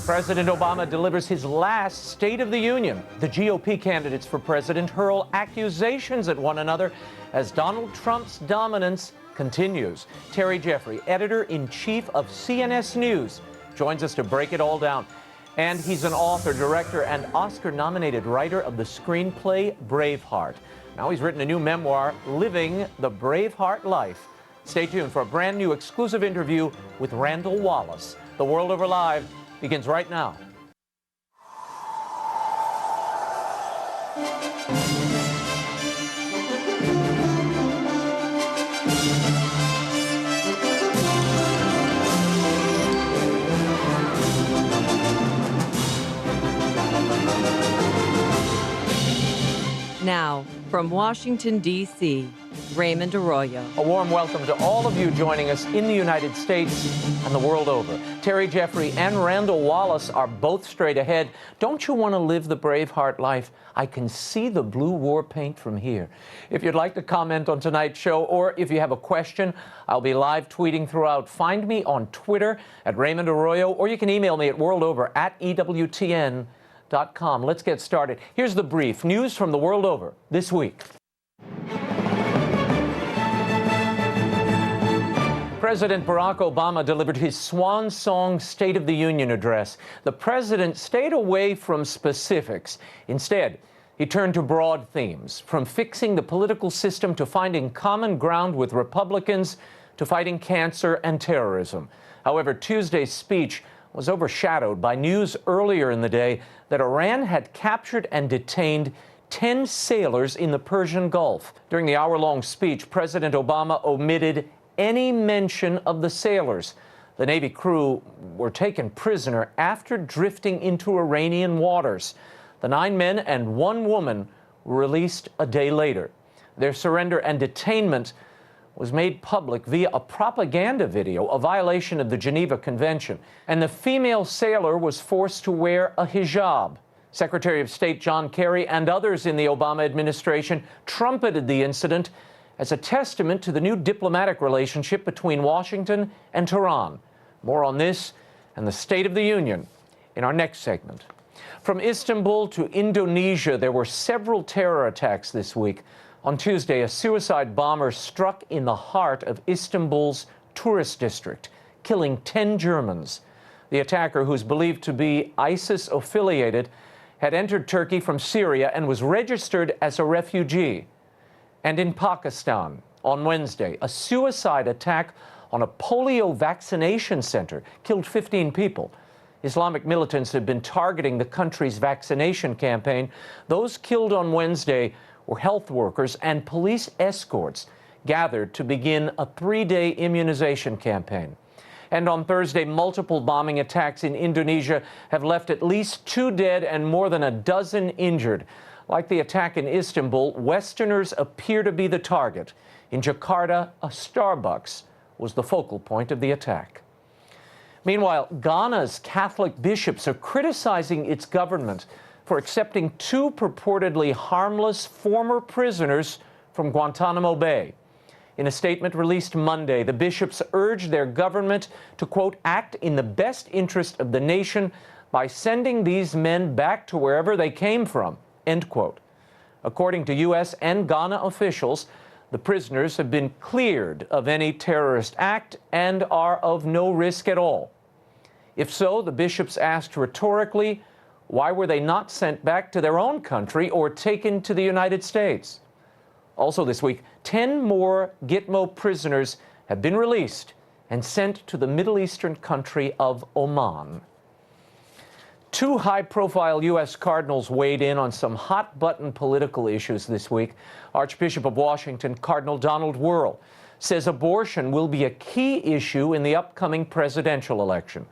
President Obama delivers his last State of the Union. The GOP candidates for president hurl accusations at one another as Donald Trump's dominance continues. Terry Jeffrey, editor-in-chief of CNS News, joins us to break it all down. And he's an author, director, and Oscar-nominated writer of the screenplay Braveheart. Now he's written a new memoir, Living the Braveheart Life. Stay tuned for a brand new exclusive interview with Randall Wallace. The World Over Live begins right now. Now, from Washington, D.C., Raymond Arroyo. A warm welcome to all of you joining us in the United States and the world over. Terry Jeffrey and Randall Wallace are both straight ahead. Don't you want to live the Braveheart life? I can see the blue war paint from here. If you'd like to comment on tonight's show, or if you have a question, I'll be live tweeting throughout. Find me on Twitter at Raymond Arroyo, or you can email me at worldover@EWTN.com. Let's get started. Here's the brief. News from the world over this week. President Barack Obama delivered his swan song State of the Union address. The president stayed away from specifics. Instead, he turned to broad themes, from fixing the political system to finding common ground with Republicans to fighting cancer and terrorism. However, Tuesday's speech was overshadowed by news earlier in the day that Iran had captured and detained 10 sailors in the Persian Gulf. During the hour-long speech, President Obama omitted any mention of the sailors. The Navy crew were taken prisoner after drifting into Iranian waters. The 9 men and 1 woman were released a day later. Their surrender and detainment was made public via a propaganda video, a violation of the Geneva Convention, and the female sailor was forced to wear a hijab. Secretary of State John Kerry and others in the Obama administration trumpeted the incident as a testament to the new diplomatic relationship between Washington and Tehran. More on this and the State of the Union in our next segment. From Istanbul to Indonesia, there were several terror attacks this week. On Tuesday, a suicide bomber struck in the heart of Istanbul's tourist district, killing 10 Germans. The attacker, who's believed to be ISIS-affiliated, had entered Turkey from Syria and was registered as a refugee. And in Pakistan, on Wednesday, a suicide attack on a polio vaccination center killed 15 people. Islamic militants have been targeting the country's vaccination campaign. Those killed on Wednesday were health workers and police escorts gathered to begin a 3-day immunization campaign. And on Thursday, multiple bombing attacks in Indonesia have left at least 2 dead and more than a dozen injured. Like the attack in Istanbul, Westerners appear to be the target. In Jakarta, a Starbucks was the focal point of the attack. Meanwhile, Ghana's Catholic bishops are criticizing its government for accepting 2 purportedly harmless former prisoners from Guantanamo Bay. In a statement released Monday, the bishops urged their government to, quote, act in the best interest of the nation by sending these men back to wherever they came from, end quote. According to U.S. and Ghana officials, the prisoners have been cleared of any terrorist act and are of no risk at all. If so, the bishops asked rhetorically, why were they not sent back to their own country or taken to the United States? Also this week, 10 more Gitmo prisoners have been released and sent to the Middle Eastern country of Oman. 2 high-profile U.S. cardinals weighed in on some hot-button political issues this week. Archbishop of Washington, Cardinal Donald Wuerl, says abortion will be a key issue in the upcoming presidential election.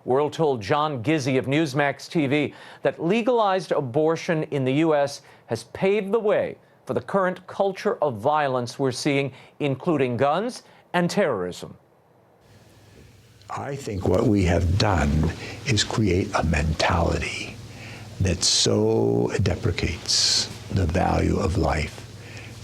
Wuerl told John Gizzi of Newsmax TV that legalized abortion in the U.S. has paved the way for the current culture of violence we're seeing, including guns and terrorism. I think what we have done is create a mentality that so deprecates the value of life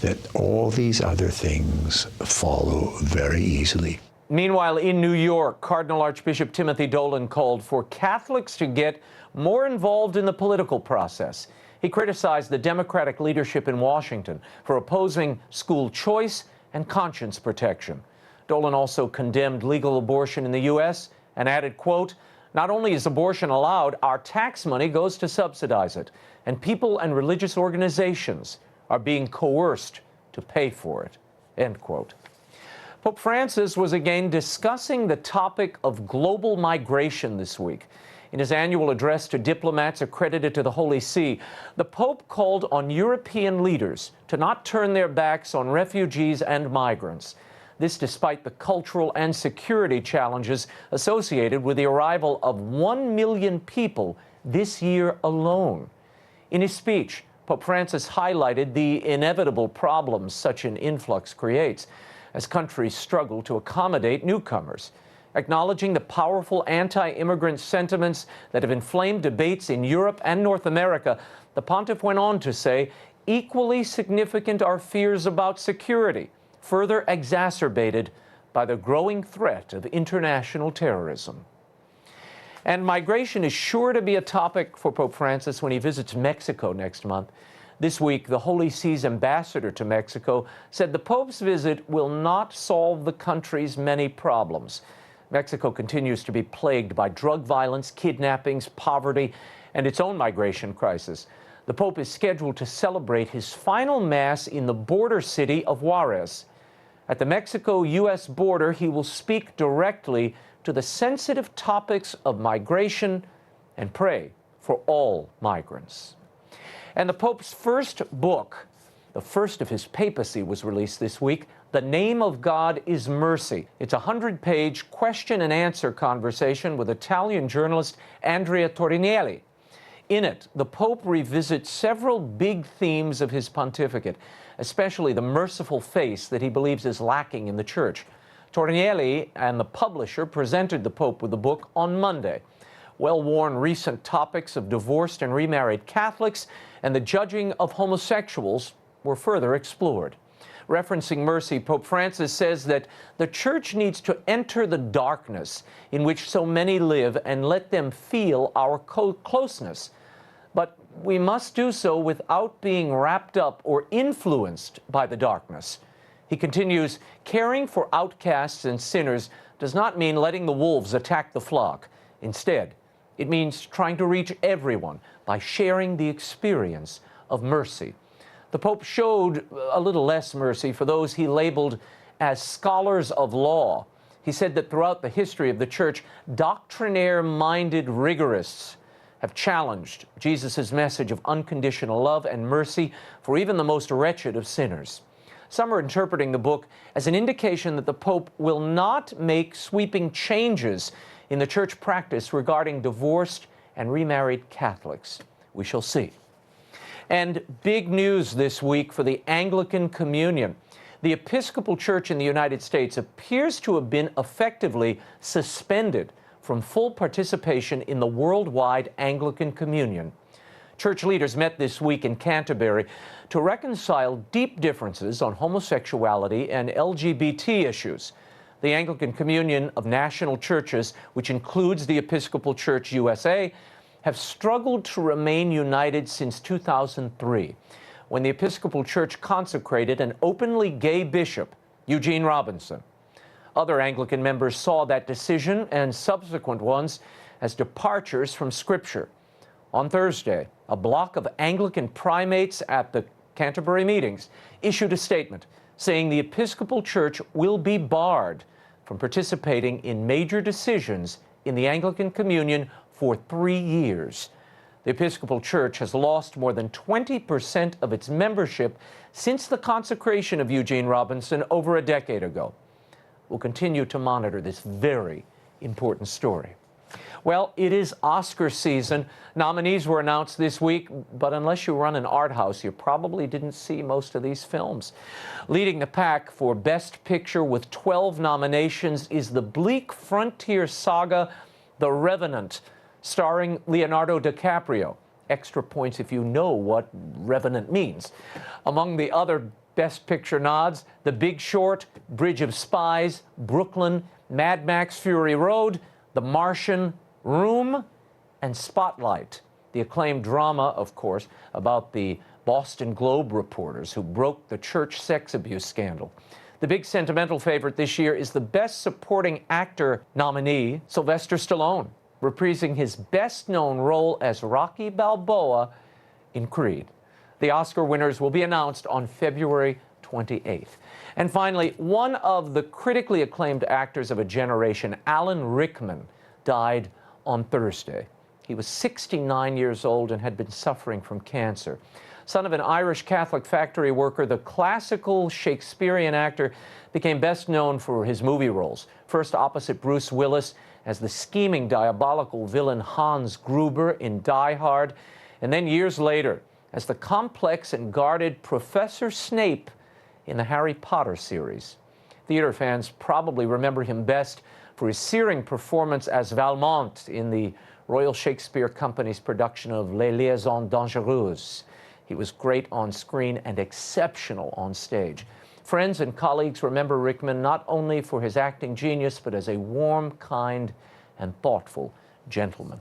that all these other things follow very easily. Meanwhile, in New York, Cardinal Archbishop Timothy Dolan called for Catholics to get more involved in the political process. He criticized the Democratic leadership in Washington for opposing school choice and conscience protection. Dolan also condemned legal abortion in the U.S. and added, quote, "Not only is abortion allowed, our tax money goes to subsidize it, and people and religious organizations are being coerced to pay for it," end quote. Pope Francis was again discussing the topic of global migration this week. In his annual address to diplomats accredited to the Holy See, the Pope called on European leaders to not turn their backs on refugees and migrants. This despite the cultural and security challenges associated with the arrival of 1 million people this year alone. In his speech, Pope Francis highlighted the inevitable problems such an influx creates as countries struggle to accommodate newcomers. Acknowledging the powerful anti-immigrant sentiments that have inflamed debates in Europe and North America, the pontiff went on to say, equally significant are fears about security, further exacerbated by the growing threat of international terrorism. And migration is sure to be a topic for Pope Francis when he visits Mexico next month. This week, the Holy See's ambassador to Mexico said the Pope's visit will not solve the country's many problems. Mexico continues to be plagued by drug violence, kidnappings, poverty, and its own migration crisis. The Pope is scheduled to celebrate his final Mass in the border city of Juarez. At the Mexico-U.S. border, he will speak directly to the sensitive topics of migration and pray for all migrants. And the Pope's first book, the first of his papacy, was released this week. The Name of God is Mercy. It's a 100-page question and answer conversation with Italian journalist Andrea Torinielli. In it, the Pope revisits several big themes of his pontificate, especially the merciful face that he believes is lacking in the Church. Torinielli and the publisher presented the Pope with the book on Monday. Well-worn recent topics of divorced and remarried Catholics and the judging of homosexuals were further explored. Referencing mercy, Pope Francis says that the Church needs to enter the darkness in which so many live and let them feel our closeness. But we must do so without being wrapped up or influenced by the darkness. He continues, caring for outcasts and sinners does not mean letting the wolves attack the flock. Instead, it means trying to reach everyone by sharing the experience of mercy. The Pope showed a little less mercy for those he labeled as scholars of law. He said that throughout the history of the Church, doctrinaire-minded rigorists have challenged Jesus' message of unconditional love and mercy for even the most wretched of sinners. Some are interpreting the book as an indication that the Pope will not make sweeping changes in the Church practice regarding divorced and remarried Catholics. We shall see. And big news this week for the Anglican Communion. The Episcopal Church in the United States appears to have been effectively suspended from full participation in the worldwide Anglican Communion. Church leaders met this week in Canterbury to reconcile deep differences on homosexuality and LGBT issues. The Anglican Communion of National Churches, which includes the Episcopal Church USA, have struggled to remain united since 2003, when the Episcopal Church consecrated an openly gay bishop, Eugene Robinson. Other Anglican members saw that decision and subsequent ones as departures from Scripture. On Thursday, a block of Anglican primates at the Canterbury meetings issued a statement saying the Episcopal Church will be barred from participating in major decisions in the Anglican Communion for 3 years. The Episcopal Church has lost more than 20% of its membership since the consecration of Eugene Robinson over a decade ago. We'll continue to monitor this very important story. Well, it is Oscar season. Nominees were announced this week, but unless you run an art house, you probably didn't see most of these films. Leading the pack for Best Picture with 12 nominations is the bleak frontier saga, The Revenant, starring Leonardo DiCaprio. Extra points if you know what Revenant means. Among the other Best Picture nods, The Big Short, Bridge of Spies, Brooklyn, Mad Max Fury Road, The Martian, Room, and Spotlight, the acclaimed drama, of course, about the Boston Globe reporters who broke the church sex abuse scandal. The big sentimental favorite this year is the Best Supporting Actor nominee, Sylvester Stallone, reprising his best-known role as Rocky Balboa in Creed. The Oscar winners will be announced on February 28th. And finally, one of the critically acclaimed actors of a generation, Alan Rickman, died on Thursday. He was 69 years old and had been suffering from cancer. Son of an Irish Catholic factory worker, the classical Shakespearean actor became best known for his movie roles, first opposite Bruce Willis as the scheming, diabolical villain Hans Gruber in Die Hard, and then years later as the complex and guarded Professor Snape in the Harry Potter series. Theater fans probably remember him best for his searing performance as Valmont in the Royal Shakespeare Company's production of Les Liaisons Dangereuses. He was great on screen and exceptional on stage. Friends and colleagues remember Rickman not only for his acting genius, but as a warm, kind, and thoughtful gentleman.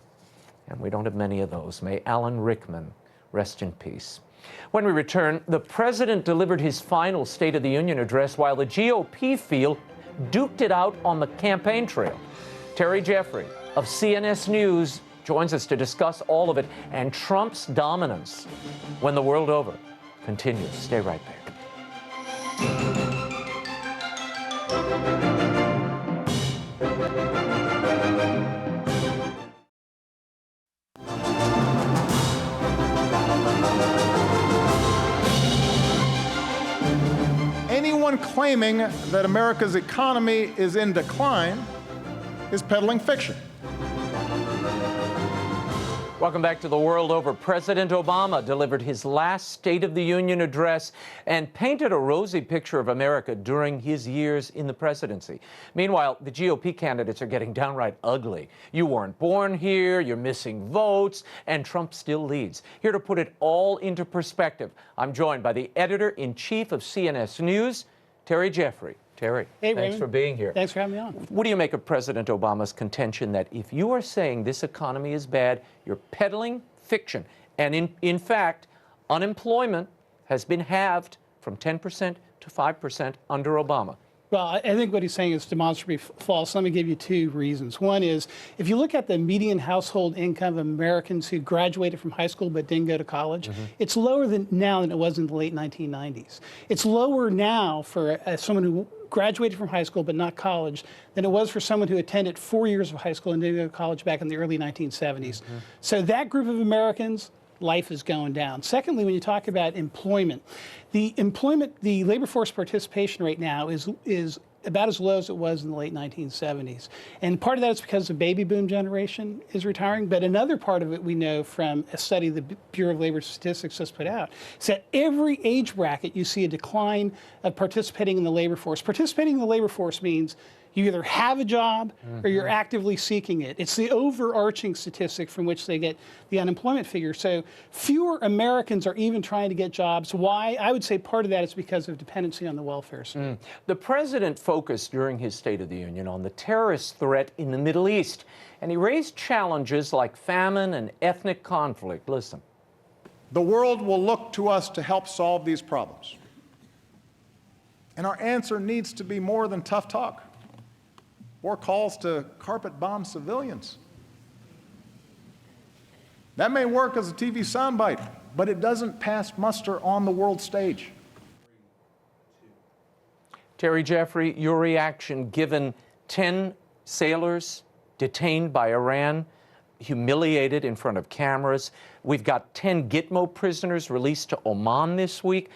And we don't have many of those. May Alan Rickman rest in peace. When we return, the president delivered his final State of the Union address while the GOP field duked it out on the campaign trail. Terry Jeffrey of CNS News joins us to discuss all of it and Trump's dominance when the world over continues. Stay right there. Anyone claiming that America's economy is in decline is peddling fiction. Welcome back to the world over. President Obama delivered his last State of the Union address and painted a rosy picture of America during his years in the presidency. Meanwhile, the GOP candidates are getting downright ugly. You weren't born here, you're missing votes, and Trump still leads. Here to put it all into perspective, I'm joined by the editor-in-chief of CNS News, Terry Jeffrey. Terry, hey, thanks Raymond. for being here. Thanks for having me on. What do you make of President Obama's contention that if you are saying this economy is bad, you're peddling fiction? And in fact, unemployment has been halved from 10% to 5% under Obama. Well, I think what he's saying is demonstrably false. Let me give you two reasons. One is, if you look at the median household income of Americans who graduated from high school but didn't go to college, it's lower now than it was in the late 1990s. It's lower now for someone who graduated from high school but not college than it was for someone who attended 4 years of high school and didn't go to college back in the early 1970s. So that group of Americans, life is going down. Secondly, when you talk about employment, the labor force participation rate now is about as low as it was in the late 1970s. And part of that is because the baby boom generation is retiring. But another part of it we know from a study the Bureau of Labor Statistics just put out is that every age bracket you see a decline of participating in the labor force. Participating in the labor force means you either have a job or you're actively seeking it. It's the overarching statistic from which they get the unemployment figure. So fewer Americans are even trying to get jobs. Why? I would say part of that is because of dependency on the welfare state. The president focused during his State of the Union on the terrorist threat in the Middle East, and he raised challenges like famine and ethnic conflict. Listen. The world will look to us to help solve these problems. And our answer needs to be more than tough talk or calls to carpet bomb civilians. That may work as a TV soundbite, but it doesn't pass muster on the world stage. Terry Jeffrey, your reaction given 10 sailors detained by Iran, humiliated in front of cameras. We've got 10 Gitmo prisoners released to Oman this week.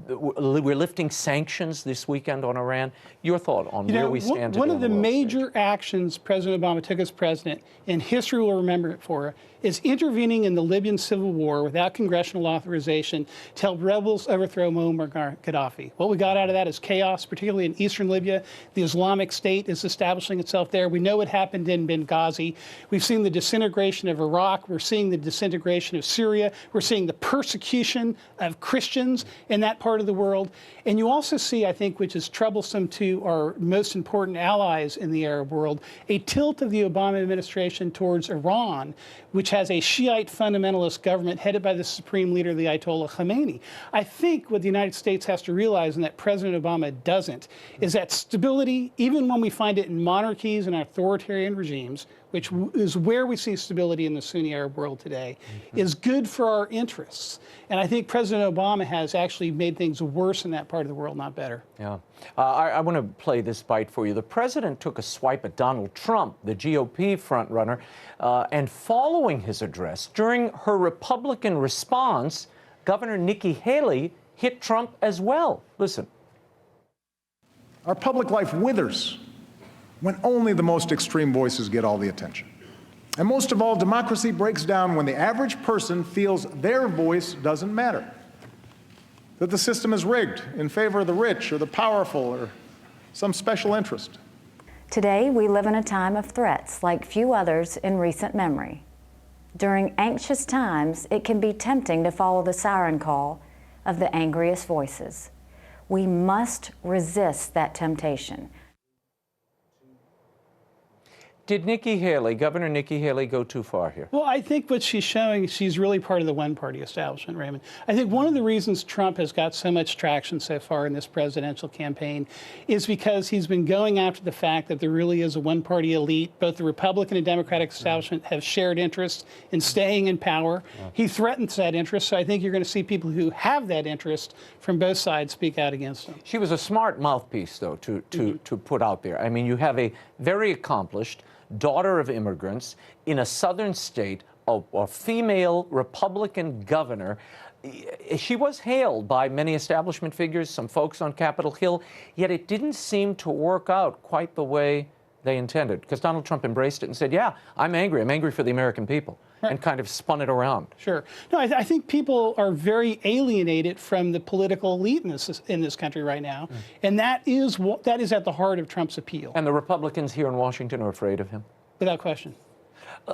We're lifting sanctions this weekend on Iran. Your thought on where we stand today? One of the major actions President Obama took as president, and history will remember it for, is intervening in the Libyan civil war without congressional authorization to help rebels overthrow Muammar Gaddafi. What we got out of that is chaos, particularly in eastern Libya. The Islamic State is establishing itself there. We know what happened in Benghazi. We've seen the disintegration of Iraq. We're seeing the disintegration of Syria. We're seeing the persecution of Christians in that that part of the world. And you also see, I think, which is troublesome to our most important allies in the Arab world, a tilt of the Obama administration towards Iran, which has a Shiite fundamentalist government headed by the supreme leader, the Ayatollah Khomeini. I think what the United States has to realize, and that President Obama doesn't, is that stability, even when we find it in monarchies and authoritarian regimes, which is where we see stability in the Sunni Arab world today, is good for our interests. And I think President Obama has actually made things worse in that part of the world, not better. Yeah. I want to play this bite for you. The president took a swipe at Donald Trump, the GOP frontrunner, and following his address, during her Republican response, Governor Nikki Haley hit Trump as well. Listen. Our public life withers when only the most extreme voices get all the attention. And most of all, democracy breaks down when the average person feels their voice doesn't matter, that the system is rigged in favor of the rich or the powerful or some special interest. Today, we live in a time of threats like few others in recent memory. During anxious times, it can be tempting to follow the siren call of the angriest voices. We must resist that temptation. Did Nikki Haley, Governor Nikki Haley, go too far here? Well, I think what she's showing, she's really part of the one-party establishment, Raymond. I think one of the reasons Trump has got so much traction so far in this presidential campaign is because he's been going after the fact that there really is a one-party elite. Both the Republican and Democratic establishment have shared interest in staying in power. He threatens that interest, so I think you're going to see people who have that interest from both sides speak out against him. She was a smart mouthpiece, though, to put out there. I mean, you have a very accomplished daughter of immigrants in a southern state, a female Republican governor. She was hailed by many establishment figures, some folks on Capitol Hill, yet it didn't seem to work out quite the way they intended, because Donald Trump embraced it and said, yeah, I'm angry for the American people, and kind of spun it around. Sure. No, I think people are very alienated from the political elite in this country right now, and that is at the heart of Trump's appeal. And the Republicans here in Washington are afraid of him? Without question.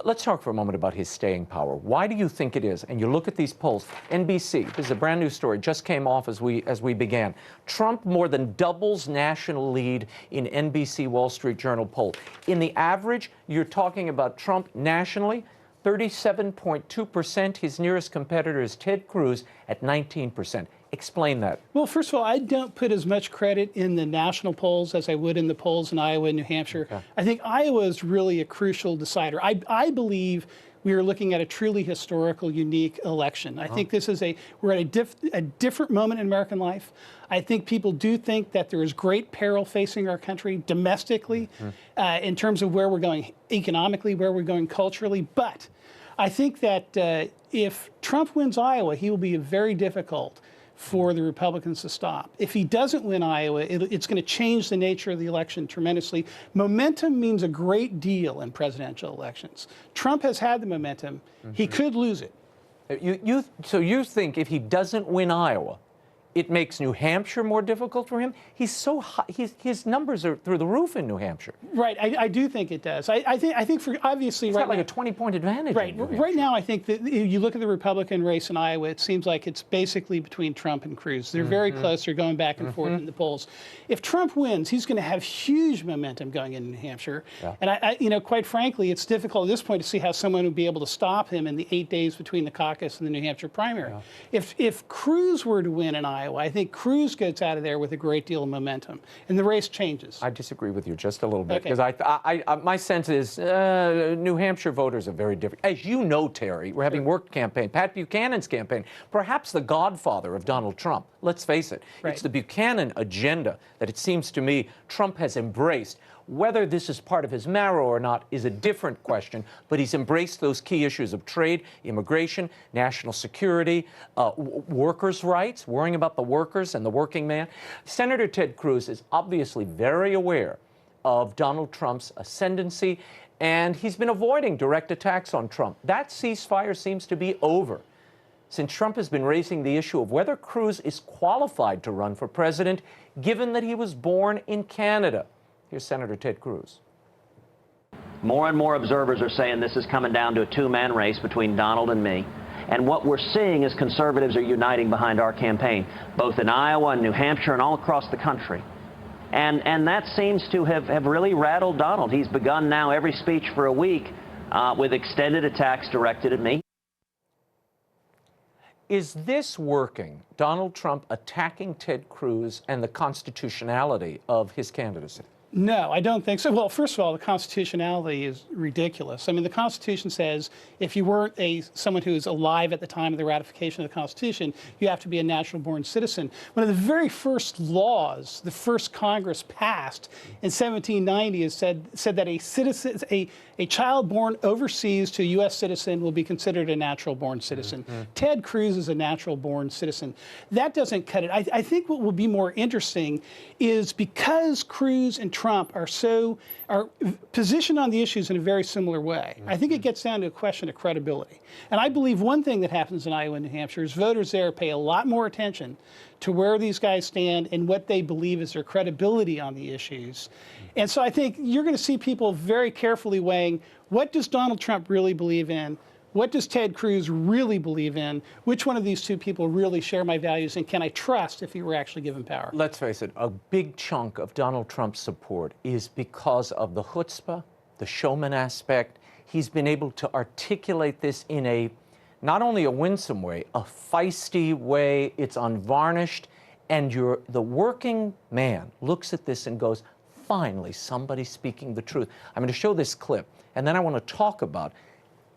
Let's talk for a moment about his staying power. Why do you think it is? And you look at these polls. NBC, this is a brand new story, just came off as we began. Trump more than doubles national lead in NBC Wall Street Journal poll. In the average, you're talking about Trump nationally, 37.2%. His nearest competitor is Ted Cruz at 19%. Explain that. Well, first of all, I don't put as much credit in the national polls as I would in the polls in Iowa and New Hampshire. Okay. I think Iowa is really a crucial decider. I believe we are looking at a truly historical, unique election. I think this is we're at a different moment in American life. I think people do think that there is great peril facing our country domestically, in terms of where we're going economically, where we're going culturally. But I think that if Trump wins Iowa, he will be very difficult for the Republicans to stop. If he doesn't win Iowa, it's going to change the nature of the election tremendously. Momentum means a great deal in presidential elections. Trump has had the momentum. He could lose it. So you think if he doesn't win Iowa, it makes New Hampshire more difficult for him? He's so high, his numbers are through the roof in New Hampshire. Right, I do think it does. I think for obviously he's right got like now, a 20-point advantage. Right, right now I think that if you look at the Republican race in Iowa, it seems like it's basically between Trump and Cruz. They're very close. They're going back and forth in the polls. If Trump wins, he's going to have huge momentum going into New Hampshire. Yeah. And I quite frankly, it's difficult at this point to see how someone would be able to stop him in the 8 days between the caucus and the New Hampshire primary. Yeah. If Cruz were to win in Iowa, I think Cruz gets out of there with a great deal of momentum, and the race changes. I disagree with you just a little bit, because my sense is New Hampshire voters are very different. As you know, Terry, we're having worked campaign, Pat Buchanan's campaign, perhaps the godfather of Donald Trump. Let's face it, it's the Buchanan agenda that it seems to me Trump has embraced. Whether this is part of his marrow or not is a different question, but he's embraced those key issues of trade, immigration, national security, workers' rights, worrying about the workers and the working man. Senator Ted Cruz is obviously very aware of Donald Trump's ascendancy, and he's been avoiding direct attacks on Trump. That ceasefire seems to be over, since Trump has been raising the issue of whether Cruz is qualified to run for president, given that he was born in Canada. Here's Senator Ted Cruz. More and more observers are saying this is coming down to a two-man race between Donald and me. And what we're seeing is conservatives are uniting behind our campaign, both in Iowa and New Hampshire and all across the country. And that seems to have really rattled Donald. He's begun now every speech for a week with extended attacks directed at me. Is this working? Donald Trump attacking Ted Cruz and the constitutionality of his candidacy? No, I don't think so. Well, first of all, the constitutionality is ridiculous. I mean, the Constitution says if you weren't someone who is alive at the time of the ratification of the Constitution, you have to be a natural-born citizen. One of the very first laws the first Congress passed in 1790 is said that a child born overseas to a U.S. citizen will be considered a natural-born citizen. Ted Cruz is a natural-born citizen. That doesn't cut it. I think what will be more interesting is because Cruz and Trump are positioned on the issues in a very similar way. I think it gets down to a question of credibility. And I believe one thing that happens in Iowa and New Hampshire is voters there pay a lot more attention to where these guys stand and what they believe is their credibility on the issues. And so I think you're going to see people very carefully weighing, what does Donald Trump really believe in? What does Ted Cruz really believe in? Which one of these two people really share my values, and can I trust if he were actually given power? Let's face it, a big chunk of Donald Trump's support is because of the chutzpah, the showman aspect. He's been able to articulate this in a, not only a winsome way, a feisty way. It's unvarnished, and the working man looks at this and goes, finally, somebody speaking the truth. I'm going to show this clip, and then I want to talk about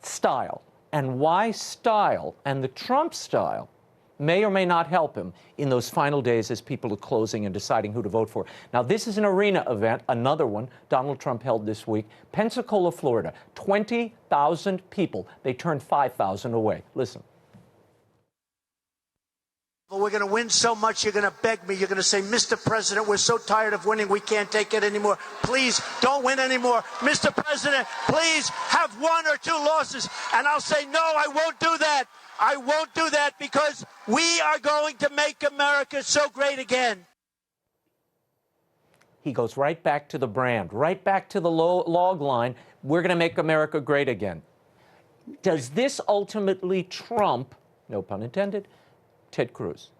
style and why style and the Trump style may or may not help him in those final days as people are closing and deciding who to vote for. Now, this is an arena event, another one Donald Trump held this week, Pensacola, Florida. 20,000 people. They turned 5,000 away. Listen. We're going to win so much, you're going to beg me. You're going to say, Mr. President, we're so tired of winning, we can't take it anymore. Please don't win anymore. Mr. President, please have one or two losses. And I'll say, no, I won't do that. I won't do that because we are going to make America so great again. He goes right back to the brand, right back to the log line. We're going to make America great again. Does this ultimately trump, no pun intended, Ted Cruz?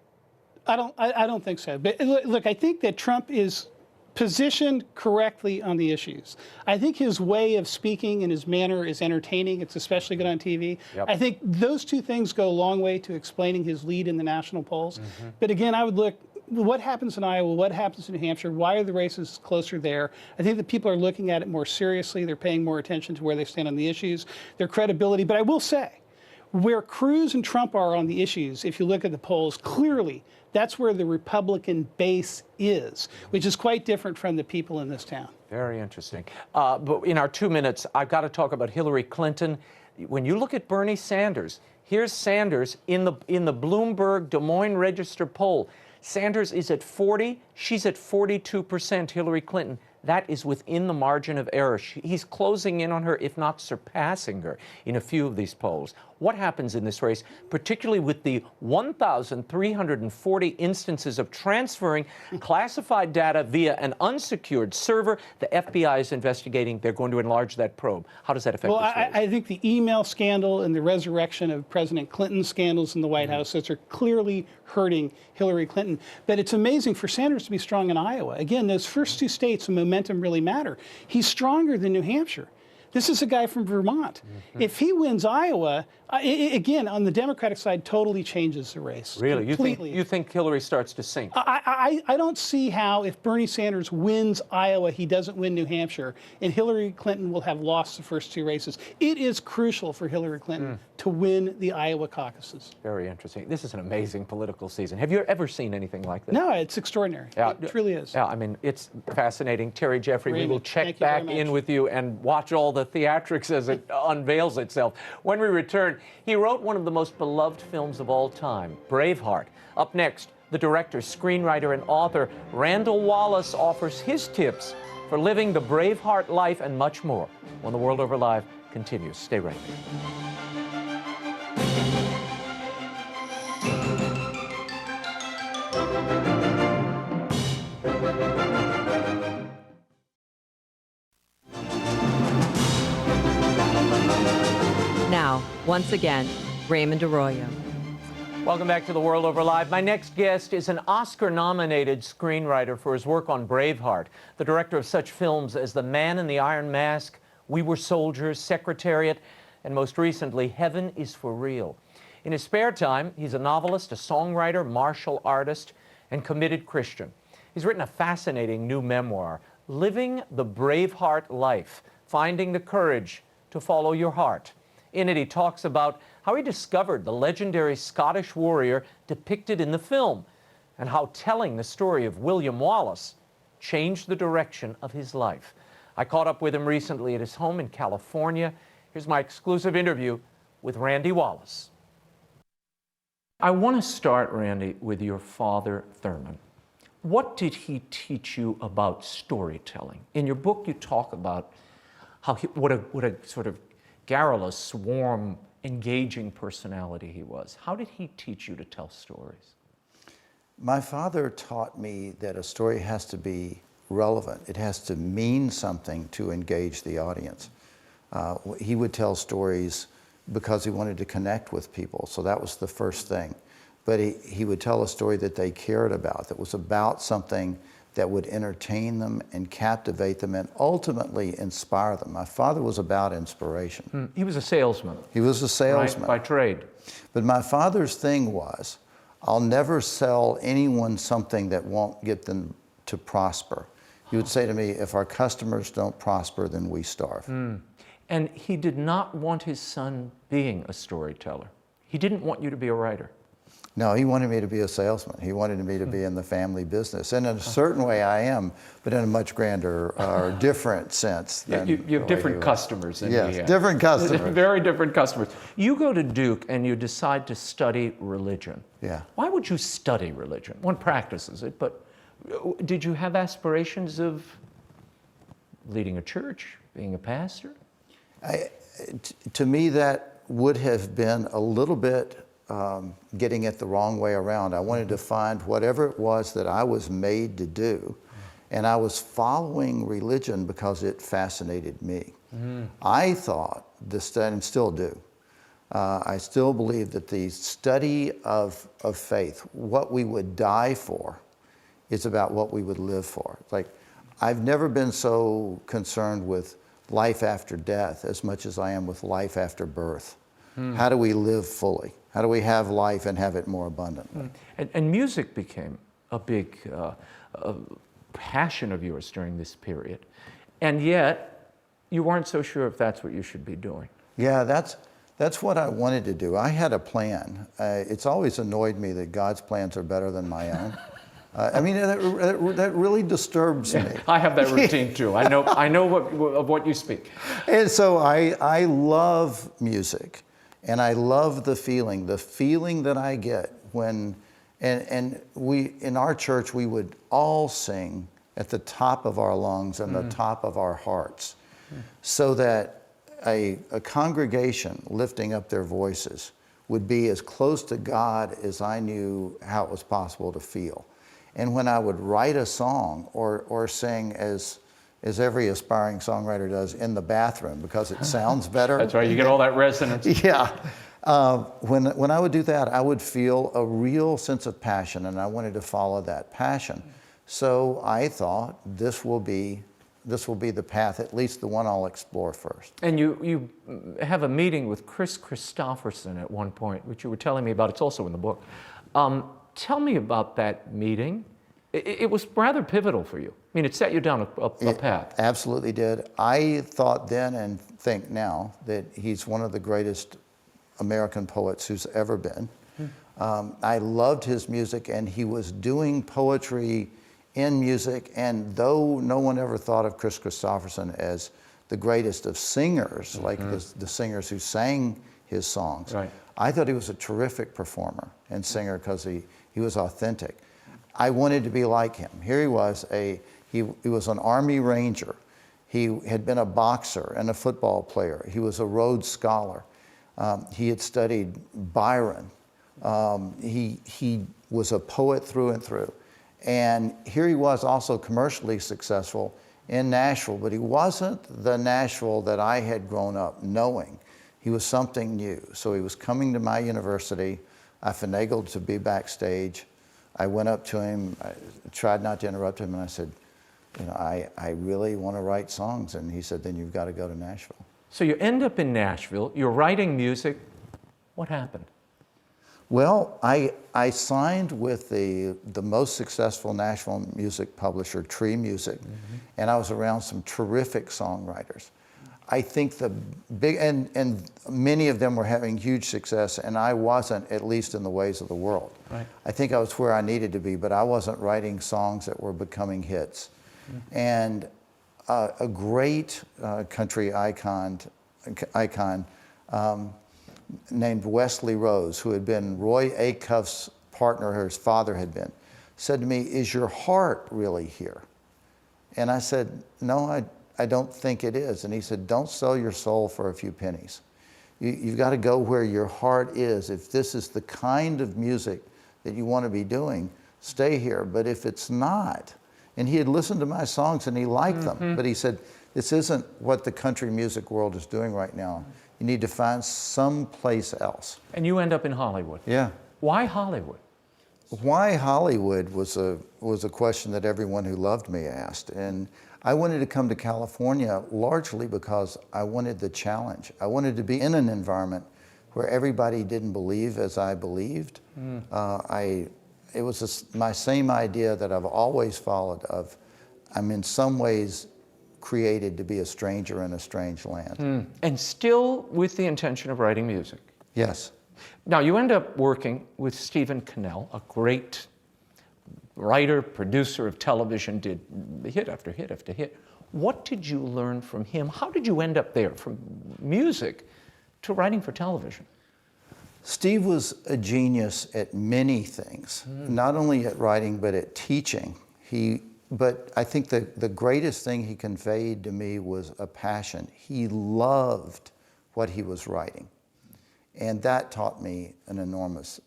I don't think so. But look, I think that Trump is positioned correctly on the issues. I think his way of speaking and his manner is entertaining. It's especially good on TV. Yep. I think those two things go a long way to explaining his lead in the national polls. But again, I would look, what happens in Iowa, what happens in New Hampshire, why are the races closer there? I think that people are looking at it more seriously. They're paying more attention to where they stand on the issues, their credibility. But I will say, where Cruz and Trump are on the issues, if you look at the polls, clearly that's where the Republican base is, which is quite different from the people in this town. Very interesting. But in our 2 minutes, I've got to talk about Hillary Clinton. When you look at Bernie Sanders, here's Sanders in the Bloomberg Des Moines Register poll. Sanders is at 40, she's at 42%, Hillary Clinton. That is within the margin of error. He's closing in on her, if not surpassing her, in a few of these polls. What happens in this race, particularly with the 1,340 instances of transferring classified data via an unsecured server? The FBI is investigating. They're going to enlarge that probe. How does that affect this race? I think the email scandal and the resurrection of President Clinton's scandals in the White House, those are clearly hurting Hillary Clinton. But it's amazing for Sanders to be strong in Iowa. Again, those first two states, the momentum really matter. He's stronger than New Hampshire. This is a guy from Vermont. If he wins Iowa, again, on the Democratic side, totally changes the race. Really? Completely. You think Hillary starts to sink? I don't see how, if Bernie Sanders wins Iowa, he doesn't win New Hampshire, and Hillary Clinton will have lost the first two races. It is crucial for Hillary Clinton to win the Iowa caucuses. Very interesting. This is an amazing political season. Have you ever seen anything like this? No, it's extraordinary. Yeah, It truly is. Yeah, I mean, it's fascinating. Terry Jeffrey, Raymond, we will check thank you very back in much. with you and watch all the theatrics as it unveils itself. When we return, he wrote one of the most beloved films of all time, Braveheart. Up next, the director, screenwriter, and author Randall Wallace offers his tips for living the Braveheart life and much more when The World Over Live continues. Stay right there. Now, once again, Raymond Arroyo. Welcome back to The World Over Live. My next guest is an Oscar-nominated screenwriter for his work on Braveheart, the director of such films as The Man in the Iron Mask, We Were Soldiers, Secretariat, and most recently, Heaven is for Real. In his spare time, he's a novelist, a songwriter, martial artist, and committed Christian. He's written a fascinating new memoir, Living the Braveheart Life, Finding the Courage to Follow Your Heart. In it, he talks about how he discovered the legendary Scottish warrior depicted in the film, and how telling the story of William Wallace changed the direction of his life. I caught up with him recently at his home in California. Here's my exclusive interview with Randy Wallace. I want to start, Randy, with your father, Thurman. What did he teach you about storytelling? In your book, you talk about how what a sort of garrulous, warm, engaging personality he was. How did he teach you to tell stories? My father taught me that a story has to be relevant. It has to mean something to engage the audience. He would tell stories because he wanted to connect with people, so that was the first thing. But he would tell a story that they cared about, that was about something that would entertain them and captivate them and ultimately inspire them. My father was about inspiration. He was a salesman. He was a salesman. Right, by trade. But my father's thing was, I'll never sell anyone something that won't get them to prosper. He would say to me, if our customers don't prosper, then we starve. And he did not want his son being a storyteller. He didn't want you to be a writer. No, he wanted me to be a salesman. He wanted me to be in the family business. And in a certain way I am, but in a much grander or different sense. Than you have different customers than yes, he had. Different customers. Very different customers. You go to Duke and you decide to study religion. Yeah. Why would you study religion? One practices it, but did you have aspirations of leading a church, being a pastor? To me, that would have been a little bit getting it the wrong way around. I wanted to find whatever it was that I was made to do, and I was following religion because it fascinated me. I thought, and still do, I still believe that the study of faith, what we would die for, is about what we would live for. Like, I've never been so concerned with life after death as much as I am with life after birth. How do we live fully? How do we have life and have it more abundantly? And music became a big passion of yours during this period. And yet, you weren't so sure if that's what you should be doing. Yeah, that's what I wanted to do. I had a plan. It's always annoyed me that God's plans are better than my own. I mean, that really disturbs me. I have that routine too. I know of what you speak. And so I love music, and I love the feeling that I get when, and we, in our church, we would all sing at the top of our lungs and the top of our hearts, so that a congregation lifting up their voices would be as close to God as I knew how it was possible to feel. And when I would write a song or sing, as every aspiring songwriter does, in the bathroom, because it sounds better. That's right, you get all that resonance. Yeah. When I would do that, I would feel a real sense of passion, and I wanted to follow that passion. So I thought, this will be the path, at least the one I'll explore first. And you have a meeting with Chris Christopherson at one point, which you were telling me about. It's also in the book. Tell me about that meeting. It was rather pivotal for you. I mean, it set you down a path. Absolutely did. I thought then and think now that he's one of the greatest American poets who's ever been. I loved his music, and he was doing poetry in music, and though no one ever thought of Chris Christopherson as the greatest of singers, like the singers who sang his songs, right. I thought he was a terrific performer and singer because he was authentic. I wanted to be like him. Here he was, he was an Army Ranger. He had been a boxer and a football player. He was a Rhodes Scholar. He had studied Byron. He was a poet through and through. And here he was, also commercially successful in Nashville, but he wasn't the Nashville that I had grown up knowing. He was something new. So he was coming to my university. I finagled to be backstage. I went up to him, I tried not to interrupt him, and I said, you know, I really want to write songs. And he said, then you've got to go to Nashville. So you end up in Nashville, you're writing music. What happened? Well, I signed with the most successful Nashville music publisher, Tree Music, and I was around some terrific songwriters. I think the big, and many of them were having huge success, and I wasn't, at least in the ways of the world. Right. I think I was where I needed to be, but I wasn't writing songs that were becoming hits. And a great country icon named Wesley Rose, who had been Roy Acuff's partner, or his father had been, said to me, is your heart really here? And I said, no, I don't think it is. And he said, don't sell your soul for a few pennies. You've got to go where your heart is. If this is the kind of music that you want to be doing, stay here. But if it's not, and he had listened to my songs and he liked them, but he said, this isn't what the country music world is doing right now. You need to find some place else. And you end up in Hollywood. Yeah. Why Hollywood? Why Hollywood was a question that everyone who loved me asked. And I wanted to come to California largely because I wanted the challenge. I wanted to be in an environment where everybody didn't believe as I believed. It was my same idea that I've always followed of, I'm in some ways created to be a stranger in a strange land. And still with the intention of writing music. Yes. Now, you end up working with Stephen Cannell, a great writer, producer of television, did hit after hit after hit. What did you learn from him? How did you end up there, from music to writing for television? Steve was a genius at many things, not only at writing, but at teaching. But I think the greatest thing he conveyed to me was a passion. He loved what he was writing. And that taught me an enormous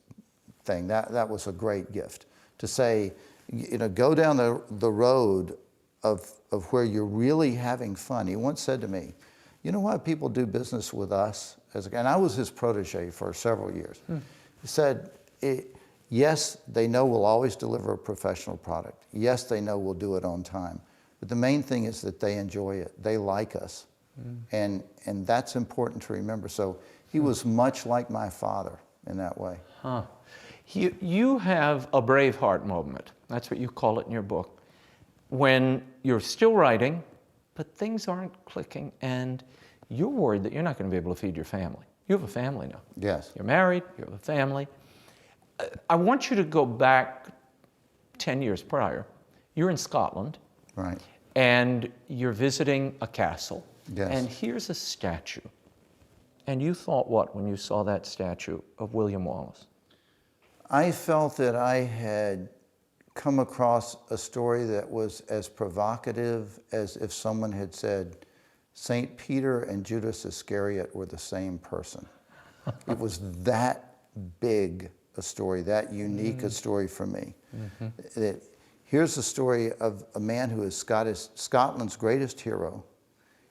thing. That was a great gift. To say, you know, go down the road of where you're really having fun. He once said to me, you know why people do business with us? And I was his protege for several years. He said, yes, they know we'll always deliver a professional product. Yes, they know we'll do it on time. But the main thing is that they enjoy it. They like us. And that's important to remember. So he was much like my father in that way. You have a Braveheart moment. That's what you call it in your book. When you're still writing, but things aren't clicking, and you're worried that you're not going to be able to feed your family. You have a family now. Yes. You're married, you have a family. I want you to go back 10 years prior. You're in Scotland. Right. And you're visiting a castle. Yes. And here's a statue. And you thought what when you saw that statue of William Wallace? I felt that I had come across a story that was as provocative as if someone had said, St. Peter and Judas Iscariot were the same person. It was that big a story, that unique a story for me. Here's the story of a man who is Scotland's greatest hero.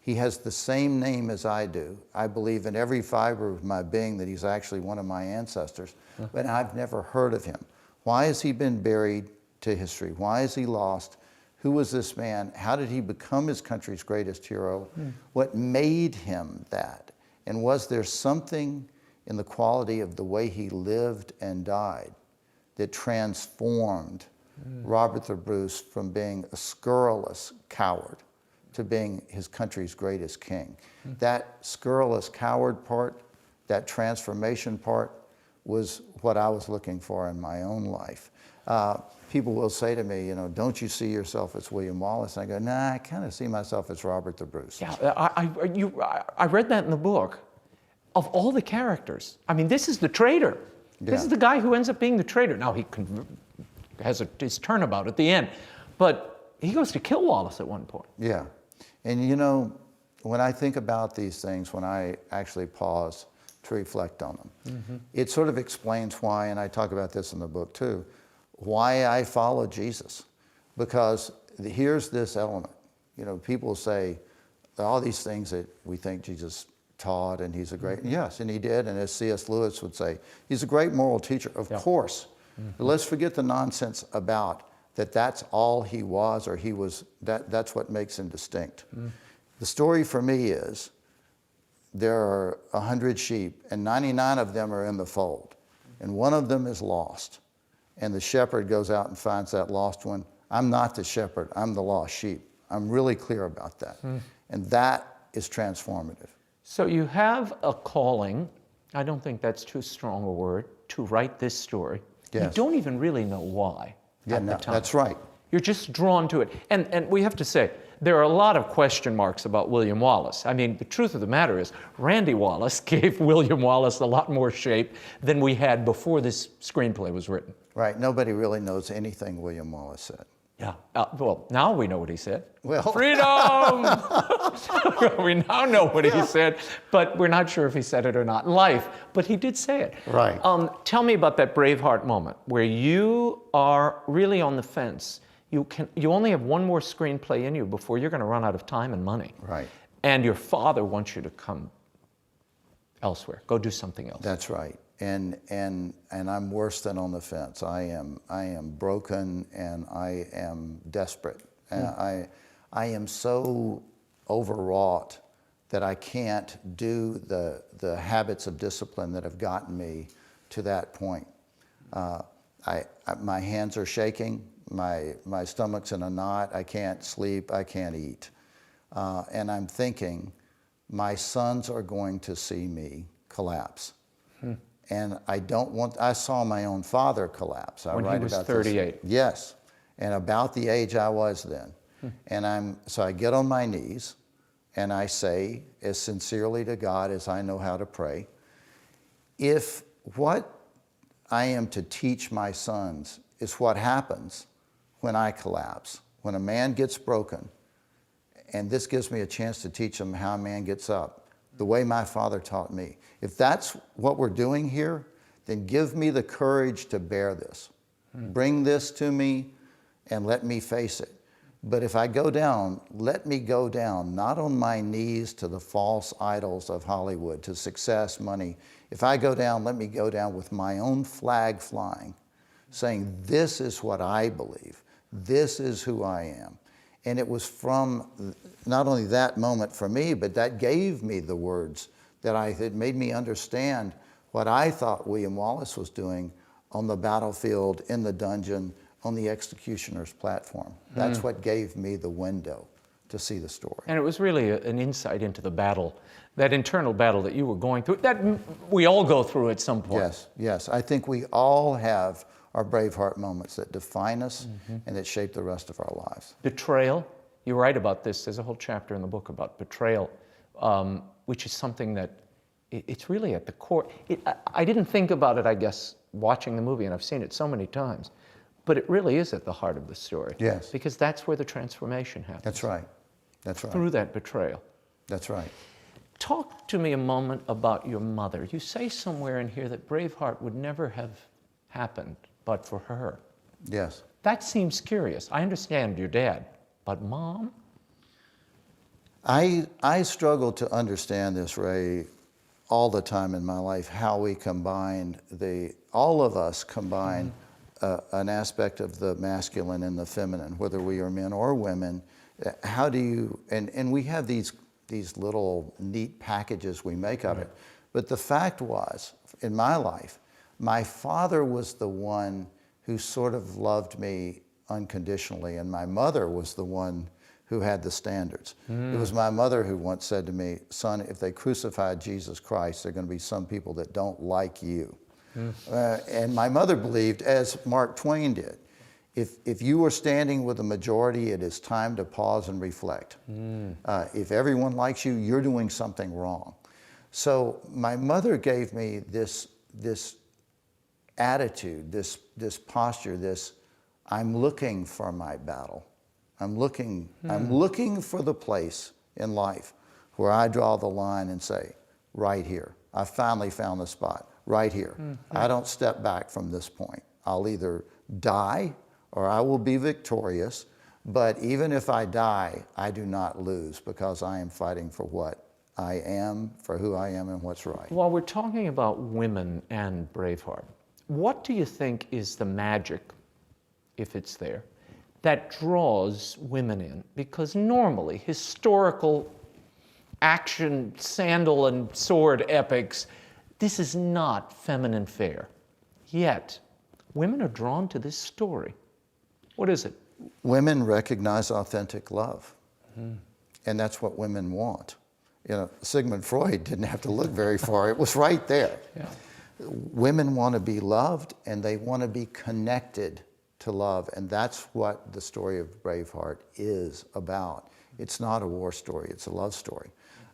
He has the same name as I do. I believe in every fiber of my being that he's actually one of my ancestors, but I've never heard of him. Why has he been buried to history? Why is he lost? Who was this man? How did he become his country's greatest hero? What made him that? And was there something in the quality of the way he lived and died that transformed Robert the Bruce from being a scurrilous coward to being his country's greatest king? That scurrilous coward part, that transformation part, was what I was looking for in my own life. People will say to me, you know, don't you see yourself as William Wallace? And I go, nah, I kind of see myself as Robert the Bruce. Yeah, I read that in the book. Of all the characters, I mean, this is the traitor. This is the guy who ends up being the traitor. Now, he has his turnabout at the end, but he goes to kill Wallace at one point. Yeah. And you know, when I think about these things, when I actually pause to reflect on them, it sort of explains why, and I talk about this in the book too, why I follow Jesus. Because here's this element. You know, people say all these things that we think Jesus taught, and he's a great, yes, and he did, and as C.S. Lewis would say, he's a great moral teacher, of course. But let's forget the nonsense about that that's all he was, or he was, that's what makes him distinct. The story for me is there are 100 sheep, and 99 of them are in the fold, and one of them is lost. And the shepherd goes out and finds that lost one. I'm not the shepherd, I'm the lost sheep. I'm really clear about that. And that is transformative. So you have a calling, I don't think that's too strong a word, to write this story. Yes. You don't even really know why at the time. That's right. You're just drawn to it. And we have to say, there are a lot of question marks about William Wallace. I mean, the truth of the matter is, Randy Wallace gave William Wallace a lot more shape than we had before this screenplay was written. Right, nobody really knows anything William Wallace said. Yeah, well, now we know what he said. Well, freedom! We now know what he said, but we're not sure if he said it or not in life, but he did say it. Right. Tell me about that Braveheart moment where you are really on the fence. You only have one more screenplay in you before you're going to run out of time and money. Right. And your father wants you to come elsewhere, go do something else. That's right. And I'm worse than on the fence. I am broken, and I am desperate. And I am so overwrought that I can't do the habits of discipline that have gotten me to that point. My hands are shaking. My stomach's in a knot. I can't sleep. I can't eat. And I'm thinking, my sons are going to see me collapse. And I don't want, I saw my own father collapse. When he was 38. Yes, and about the age I was then. And so I get on my knees and I say, as sincerely to God as I know how to pray, if what I am to teach my sons is what happens when I collapse, when a man gets broken, and this gives me a chance to teach them how a man gets up, the way my father taught me. If that's what we're doing here, then give me the courage to bear this. Bring this to me and let me face it. But if I go down, let me go down, not on my knees to the false idols of Hollywood, to success, money. If I go down, let me go down with my own flag flying, saying, this is what I believe. This is who I am. And it was from not only that moment for me, but that gave me the words that it made me understand what I thought William Wallace was doing on the battlefield, in the dungeon, on the executioner's platform. That's what gave me the window to see the story. And it was really an insight into the battle, that internal battle that you were going through, that we all go through at some point. Yes, yes. I think we all have our Braveheart moments that define us and that shape the rest of our lives. Betrayal, you write about this. There's a whole chapter in the book about betrayal, which is something that it's really at the core. I didn't think about it, I guess, watching the movie, and I've seen it so many times, but it really is at the heart of the story. Yes. Because that's where the transformation happens. That's right. That's right. Through that betrayal. That's right. Talk to me a moment about your mother. You say somewhere in here that Braveheart would never have happened but for her. Yes. That seems curious. I understand your dad, but Mom? I struggle to understand this, Ray, all the time in my life, how we combined all of us combine an aspect of the masculine and the feminine, whether we are men or women. How do you, and we have these little neat packages we make of it. But the fact was, in my life, my father was the one who sort of loved me unconditionally, and my mother was the one who had the standards. It was my mother who once said to me, son, if they crucified Jesus Christ, there are going to be some people that don't like you. And my mother believed, as Mark Twain did, if you were standing with the majority, it is time to pause and reflect. If everyone likes you, you're doing something wrong. So my mother gave me this attitude, this posture, I'm looking for my battle. I'm looking for the place in life where I draw the line and say, right here. I finally found the spot, right here. I don't step back from this point. I'll either die or I will be victorious, but even if I die, I do not lose because I am fighting for what I am for who I am and what's right. While we're talking about women and Braveheart, what do you think is the magic, if it's there, that draws women in? Because normally, historical action, sandal and sword epics, this is not feminine fare. Yet, women are drawn to this story. What is it? Women recognize authentic love. And that's what women want. You know, Sigmund Freud didn't have to look very far. It was right there. Yeah. Women want to be loved, and they want to be connected to love. And that's what the story of Braveheart is about. It's not a war story, it's a love story.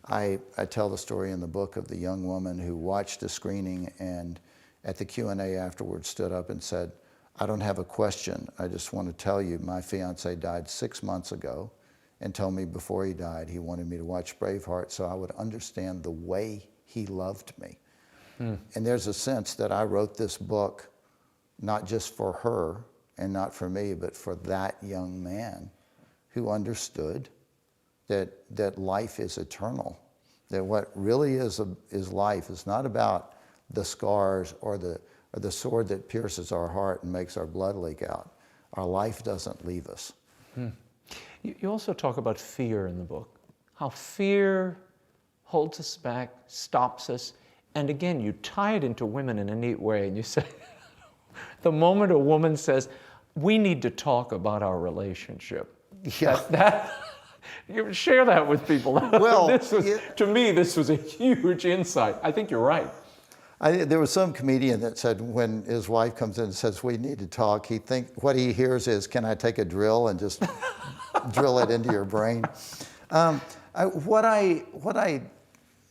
I tell the story in the book of the young woman who watched the screening and at the Q&A afterwards stood up and said, I don't have a question. I just want to tell you my fiance died 6 months ago and told me before he died he wanted me to watch Braveheart so I would understand the way he loved me. And there's a sense that I wrote this book not just for her and not for me, but for that young man who understood that life is eternal, that what really is life is not about the scars or the sword that pierces our heart and makes our blood leak out. Our life doesn't leave us. You also talk about fear in the book, how fear holds us back, stops us, and again, you tie it into women in a neat way, and you say, the moment a woman says, we need to talk about our relationship, you share that with people. Well, to me, this was a huge insight. I think you're right. There was some comedian that said when his wife comes in and says, we need to talk, what he hears is, can I take a drill and just drill it into your brain? What I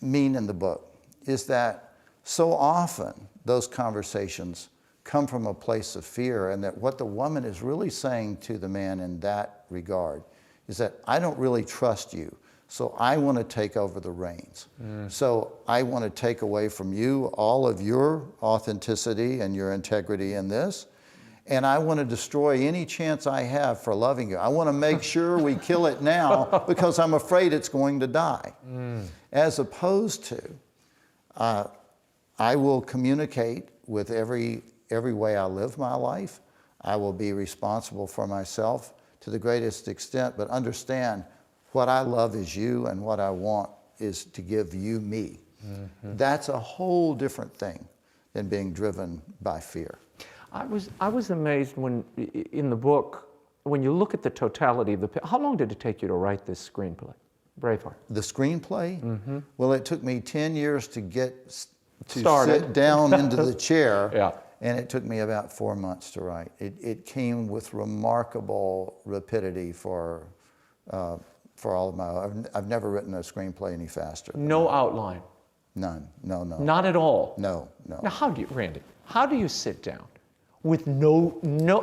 mean in the book is that so often those conversations come from a place of fear, and that what the woman is really saying to the man in that regard is that I don't really trust you, so I want to take over the reins. So I want to take away from you all of your authenticity and your integrity in this, and I want to destroy any chance I have for loving you. I want to make sure we kill it now because I'm afraid it's going to die. As opposed to, I will communicate with every way I live my life. I will be responsible for myself to the greatest extent, but understand what I love is you and what I want is to give you me. That's a whole different thing than being driven by fear. I was amazed when, in the book, when you look at the totality of how long did it take you to write this screenplay, Braveheart? The screenplay? Well, it took me 10 years to Started. sit down into the chair. Yeah. And it took me about 4 months to write. It came with remarkable rapidity for all of my. I've never written a screenplay any faster. No outline. None. No. Not at all. No. Now, Randy? How do you sit down with no?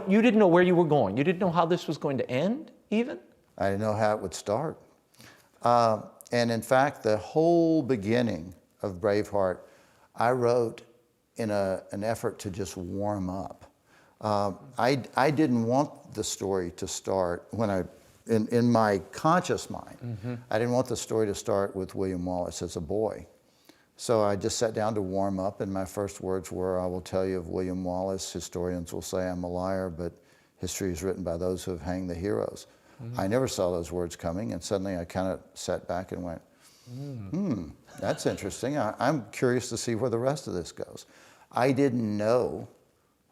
You didn't know where you were going. You didn't know how this was going to end, even. I didn't know how it would start. And in fact, the whole beginning of Braveheart, I wrote in an effort to just warm up. I didn't want the story to start in my conscious mind. I didn't want the story to start with William Wallace as a boy. So I just sat down to warm up, and my first words were, I will tell you of William Wallace. Historians will say I'm a liar, but history is written by those who have hanged the heroes. I never saw those words coming, and suddenly I kind of sat back and went, that's interesting. I'm curious to see where the rest of this goes. I didn't know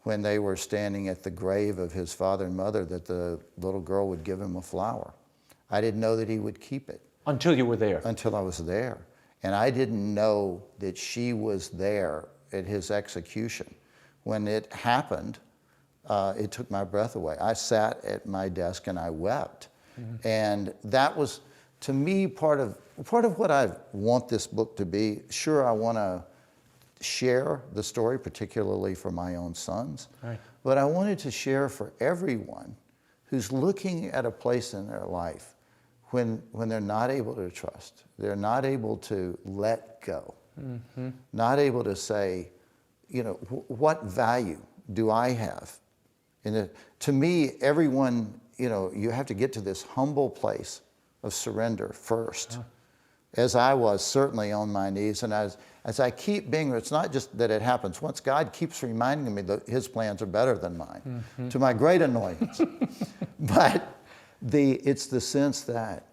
when they were standing at the grave of his father and mother that the little girl would give him a flower. I didn't know that he would keep it. Until you were there. Until I was there. And I didn't know that she was there at his execution. When it happened, it took my breath away. I sat at my desk and I wept. And that was, to me, part of what I want this book to be. Sure, I want to share the story, particularly for my own sons. Right. But I wanted to share for everyone who's looking at a place in their life when they're not able to trust, they're not able to let go, not able to say, what value do I have? To me, everyone, you have to get to this humble place of surrender first. as I was certainly on my knees. And as I keep being, it's not just that it happens. Once God keeps reminding me that his plans are better than mine, to my great annoyance. But it's the sense that,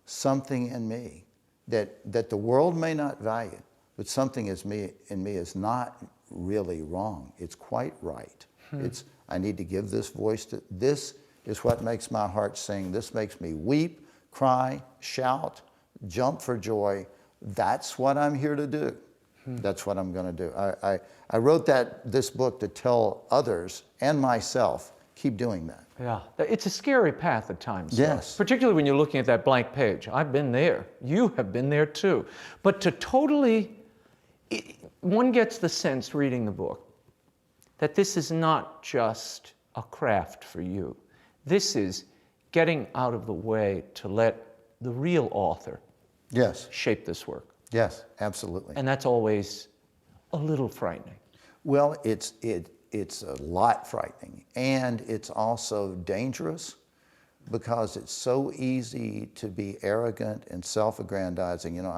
something in me that the world may not value, but something in me is not really wrong. It's quite right. I need to give this voice to, this is what makes my heart sing. This makes me weep, cry, shout, jump for joy. That's what I'm here to do. That's what I'm going to do. I wrote this book to tell others and myself, keep doing that. Yeah, it's a scary path at times. Yes. Particularly when you're looking at that blank page. I've been there. You have been there too. But to one gets the sense reading the book that this is not just a craft for you. This is getting out of the way to let the real author shape this work. Yes, absolutely. And that's always a little frightening. Well, it's a lot frightening, and it's also dangerous because it's so easy to be arrogant and self-aggrandizing. You know,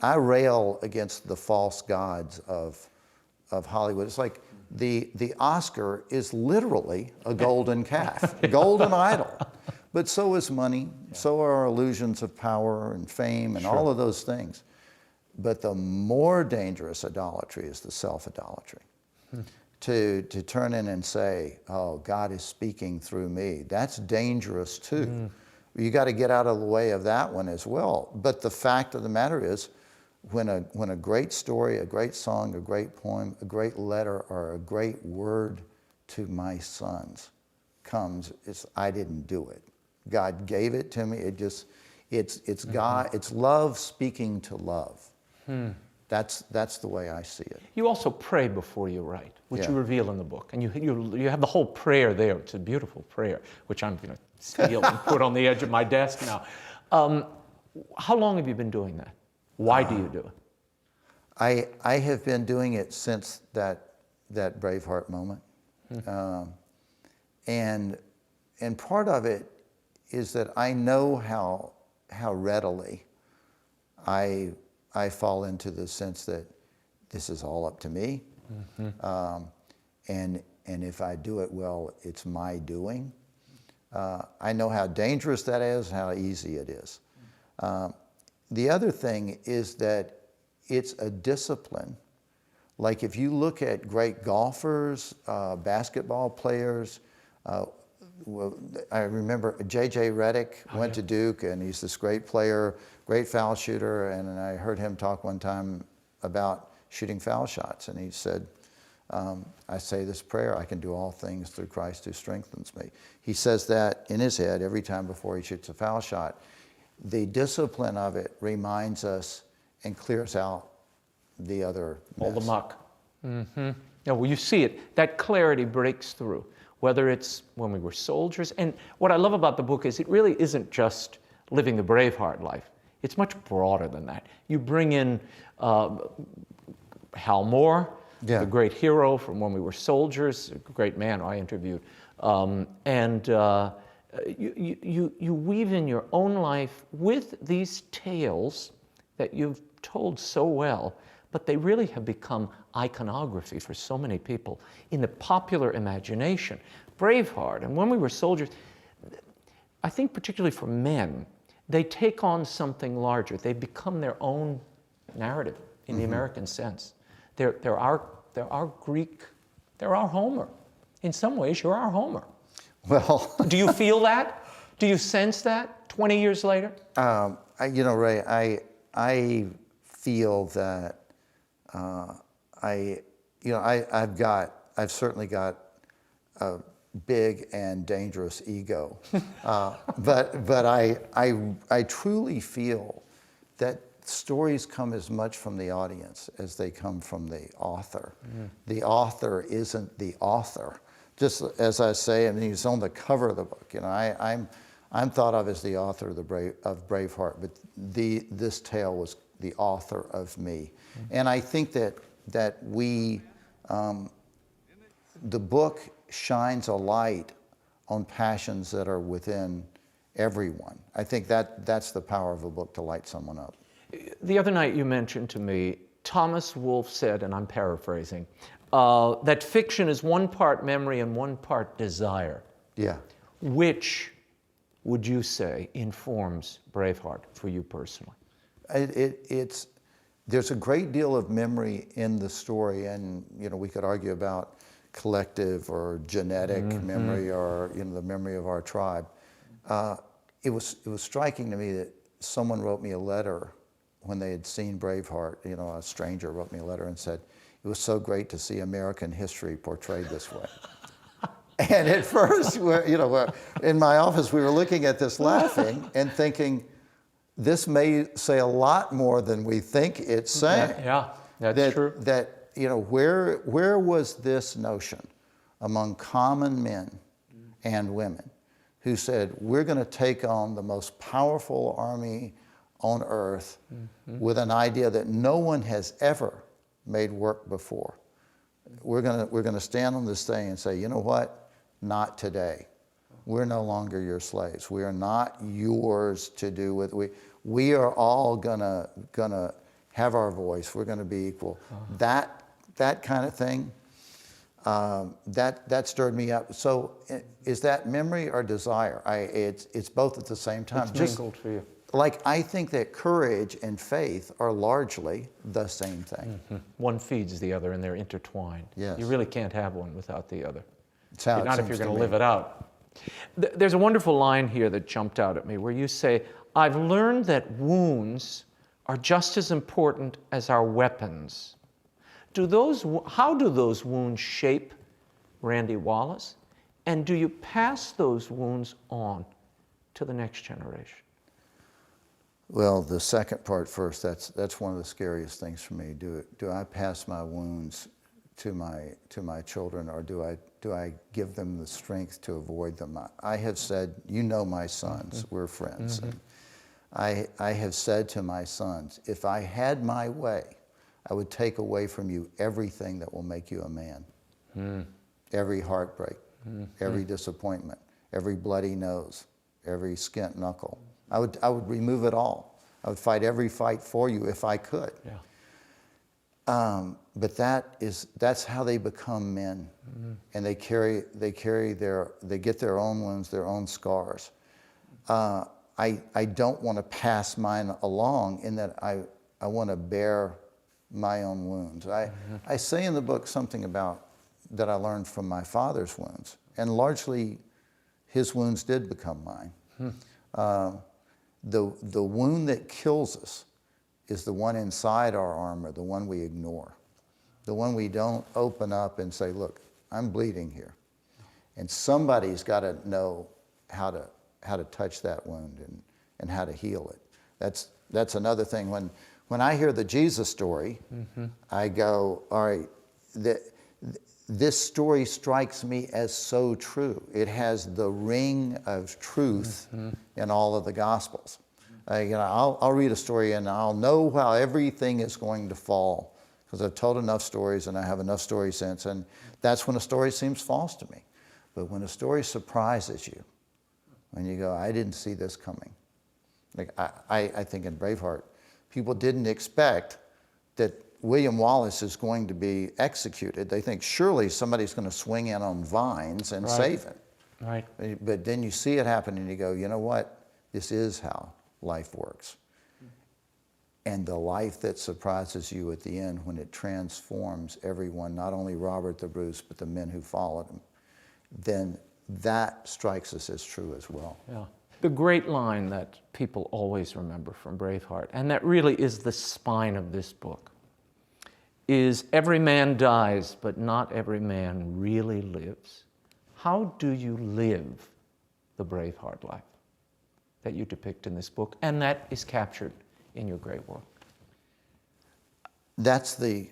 I rail against the false gods of Hollywood. It's like the Oscar is literally a golden calf, golden idol. But so is money, so are illusions of power and fame and all of those things. But the more dangerous idolatry is the self-idolatry. To turn in and say, oh, God is speaking through me, that's dangerous too. You got to get out of the way of that one as well. But the fact of the matter is, when a great story, a great song, a great poem, a great letter, or a great word to my sons comes, I didn't do it. God gave it to me. It's God. It's love speaking to love. That's the way I see it. You also pray before you write, which you reveal in the book. And you have the whole prayer there. It's a beautiful prayer, which I'm going to steal and put on the edge of my desk now. How long have you been doing that? Why do you do it? I have been doing it since that Braveheart moment. And part of it is that I know how readily I fall into the sense that this is all up to me. And if I do it well, it's my doing. I know how dangerous that is, how easy it is. The other thing is that it's a discipline. Like if you look at great golfers, basketball players, I remember J.J. Redick went to Duke, and he's this great player, great foul shooter, and I heard him talk one time about shooting foul shots, and he said, I say this prayer, I can do all things through Christ who strengthens me. He says that in his head every time before he shoots a foul shot. The discipline of it reminds us and clears out the other mess. All the muck. Yeah, well, you see it. That clarity breaks through, whether it's when we were soldiers. And what I love about the book is it really isn't just living the Braveheart life. It's much broader than that. You bring in Hal Moore, the great hero from When We Were Soldiers, a great man I interviewed. You weave in your own life with these tales that you've told so well, but they really have become iconography for so many people in the popular imagination. Braveheart and When We Were Soldiers, I think particularly for men, they take on something larger. They become their own narrative in the American sense. They're our Greek, they're our Homer. In some ways, you're our Homer. Well, do you feel that? Do you sense that 20 years later? Ray, I feel that I've certainly got a big and dangerous ego, but I truly feel that stories come as much from the audience as they come from the author. The author isn't the author. Just as I say, and he's on the cover of the book. You know, I'm thought of as the author of Braveheart, but this tale was the author of me. And I think that the book shines a light on passions that are within everyone. I think that's the power of a book, to light someone up. The other night you mentioned to me, Thomas Wolfe said, and I'm paraphrasing, that fiction is one part memory and one part desire. Yeah. Which would you say informs Braveheart for you personally? There's a great deal of memory in the story, and we could argue about collective or genetic memory, or the memory of our tribe. It was striking to me that someone wrote me a letter when they had seen Braveheart. A stranger wrote me a letter and said, "It was so great to see American history portrayed this way." And at first, in my office, we were looking at this laughing and thinking, this may say a lot more than we think it's saying. Yeah, that's true. That, where was this notion among common men and women who said, we're going to take on the most powerful army on earth with an idea that no one has ever made work before. We're going to stand on this thing and say, you know what? Not today. We're no longer your slaves. We are not yours to do with. We are all gonna have our voice. We're gonna be equal. That kind of thing. That stirred me up. So, is that memory or desire? It's both at the same time. It's mingled for you. Like, I think that courage and faith are largely the same thing. One feeds the other, and they're intertwined. Yes. You really can't have one without the other. It's how it Not if seems you're to going to me. live it out. There's a wonderful line here that jumped out at me where you say, I've learned that wounds are just as important as our weapons. How do those wounds shape Randy Wallace? And do you pass those wounds on to the next generation? Well, the second part first, that's one of the scariest things for me. Do I pass my wounds to my children, or do I give them the strength to avoid them? I have said, my sons, we're friends. And I have said to my sons, if I had my way, I would take away from you everything that will make you a man. Every heartbreak, every disappointment, every bloody nose, every skint knuckle. I would remove it all. I would fight every fight for you if I could. Yeah. But that's how they become men, and they get their own wounds, their own scars. I don't want to pass mine along, in that I want to bear my own wounds. I say in the book something about that I learned from my father's wounds, and largely his wounds did become mine. The wound that kills us is the one inside our armor, the one we ignore, the one we don't open up and say, look, I'm bleeding here. And somebody's got to know how to touch that wound and how to heal it. That's another thing. When I hear the Jesus story, I go, all right, this story strikes me as so true. It has the ring of truth in all of the Gospels. I'll read a story and I'll know how everything is going to fall, because I've told enough stories and I have enough story sense, and that's when a story seems false to me. But when a story surprises you, when you go, I didn't see this coming. Like I think in Braveheart, people didn't expect that William Wallace is going to be executed. They think surely somebody's going to swing in on vines and save him. Right. But then you see it happen and you go, you know what? This is how life works. And the life that surprises you at the end, when it transforms everyone, not only Robert the Bruce, but the men who followed him, then that strikes us as true as well. Yeah. The great line that people always remember from Braveheart, and that really is the spine of this book, is every man dies, but not every man really lives. How do you live the Braveheart life that you depict in this book, and that is captured in your great work? That's the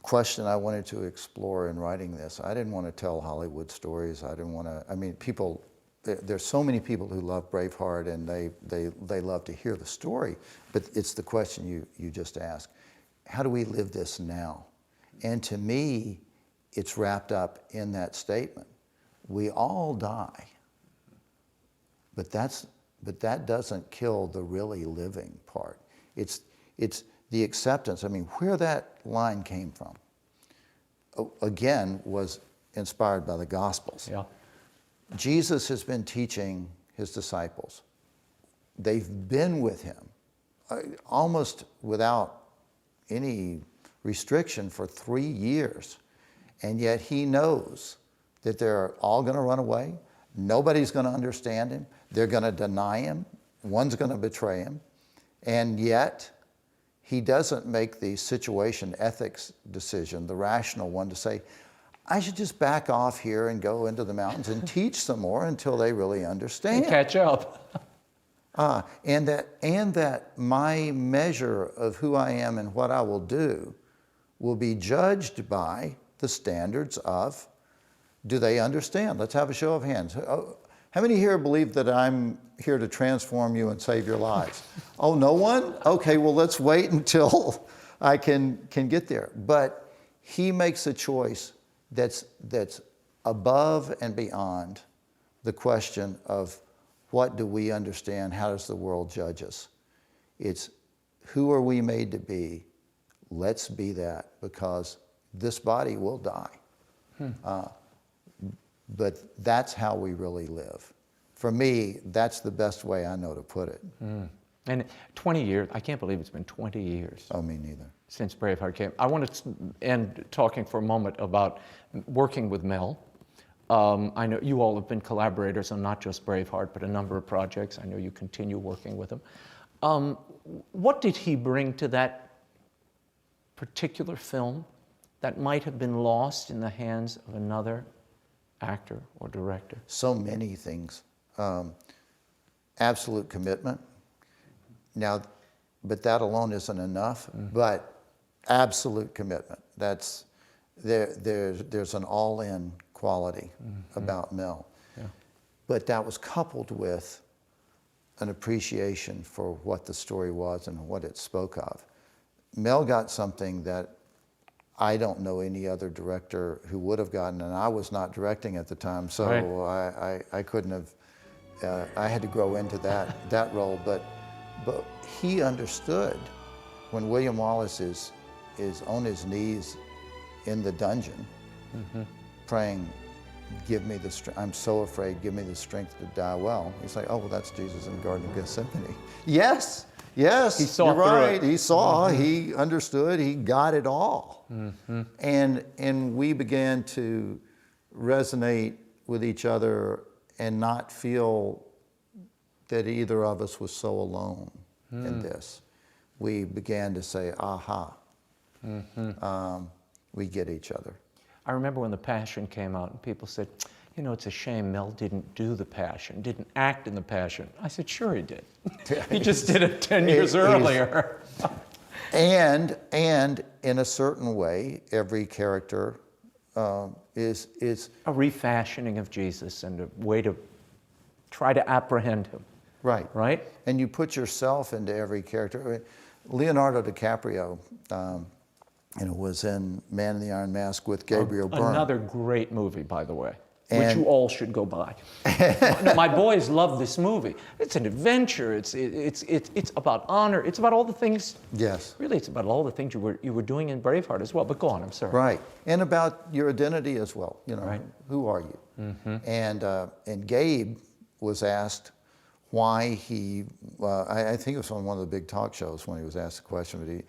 question I wanted to explore in writing this. I didn't want to tell Hollywood stories. I didn't want to, people, there's so many people who love Braveheart, and they love to hear the story, but it's the question you just asked. How do we live this now? And to me, it's wrapped up in that statement. We all die. But that doesn't kill the really living part. It's the acceptance. I mean, where that line came from, again, was inspired by the Gospels. Yeah. Jesus has been teaching his disciples. They've been with him almost without any restriction for 3 years. And yet he knows that they're all going to run away. Nobody's going to understand him. They're going to deny him. One's going to betray him. And yet he doesn't make the situation ethics decision, the rational one, to say, I should just back off here and go into the mountains and teach some more until they really understand. And catch up. And that my measure of who I am and what I will do will be judged by the standards of, do they understand? Let's have a show of hands. How many here believe that I'm here to transform you and save your lives? Oh, no one? Okay, well, let's wait until I can get there. But he makes a choice that's above and beyond the question of what do we understand, how does the world judge us? It's who are we made to be? Let's be that, because this body will die. But that's how we really live. For me, that's the best way I know to put it. And 20 years, I can't believe it's been 20 years. Oh, me neither. Since Braveheart came. I want to end talking for a moment about working with Mel. I know you all have been collaborators on not just Braveheart, but a number of projects. I know you continue working with him. What did he bring to that particular film that might have been lost in the hands of another actor or director? So many things. Absolute commitment. Now, but that alone isn't enough, but absolute commitment. There's an all-in quality about Mel. Yeah. But that was coupled with an appreciation for what the story was and what it spoke of. Mel got something that I don't know any other director who would have gotten, and I was not directing at the time, so right. I couldn't have, I had to grow into that role, but he understood when William Wallace is on his knees in the dungeon, praying, give me the strength, I'm so afraid, give me the strength to die well. He's like, oh, well, that's Jesus in the Garden of Gethsemane. Yes, he saw, you're right, he saw, he understood, he got it all. And we began to resonate with each other and not feel that either of us was so alone in this. We began to say, aha, we get each other. I remember when The Passion came out and people said, you know, it's a shame Mel didn't do The Passion, didn't act in The Passion. I said, sure he did. He just did it 10 years earlier. And in a certain way, every character is a refashioning of Jesus and a way to try to apprehend him. Right. Right? And you put yourself into every character. I mean, Leonardo DiCaprio, was in Man in the Iron Mask with Gabriel Byrne. Another great movie, by the way, which you all should go buy. No, my boys love this movie. It's an adventure. It's about honor. It's about all the things. Yes. Really, it's about all the things you were doing in Braveheart as well. But go on. I'm sorry. Right, and about your identity as well. Right. Who are you? And Gabe was asked why he. I think it was on one of the big talk shows when he was asked the question, but he